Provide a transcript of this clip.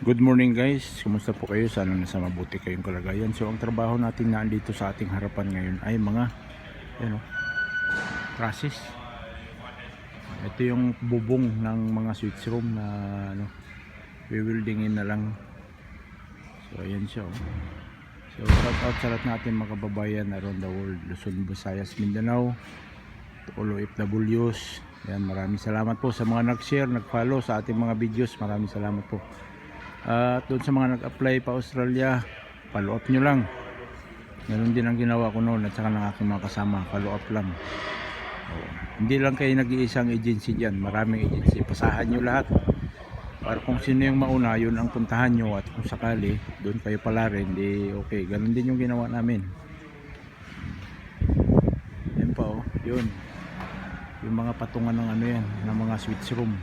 Good morning guys, kumusta po kayo? Sana nasa mabuti kayong kalagayan. So ang trabaho natin na andito sa ating harapan ngayon ay mga trusses. Ito yung bubong ng mga switch room na wewieldingin na lang. So ayan siya. So shout out sa lahat natin mga kababayan around the world, Luzon, Visayas, Mindanao, all OFWs. Yan, maraming salamat po sa mga nag-share, nag-follow sa ating mga videos. Maraming salamat po. At doon sa mga nag-apply pa Australia, follow up nyo lang. Ganun din ang ginawa ko noon at saka ng aking mga kasama, follow up lang. Hindi lang kayo nag-iisang agency dyan, maraming agency. Pasahan nyo lahat para kung sino yung mauna, yun ang puntahan nyo. At kung sakali doon kayo pala rin, di okay. Ganun din yung ginawa namin. Yan pa yun yung mga patungan ng yan, ng mga switch room.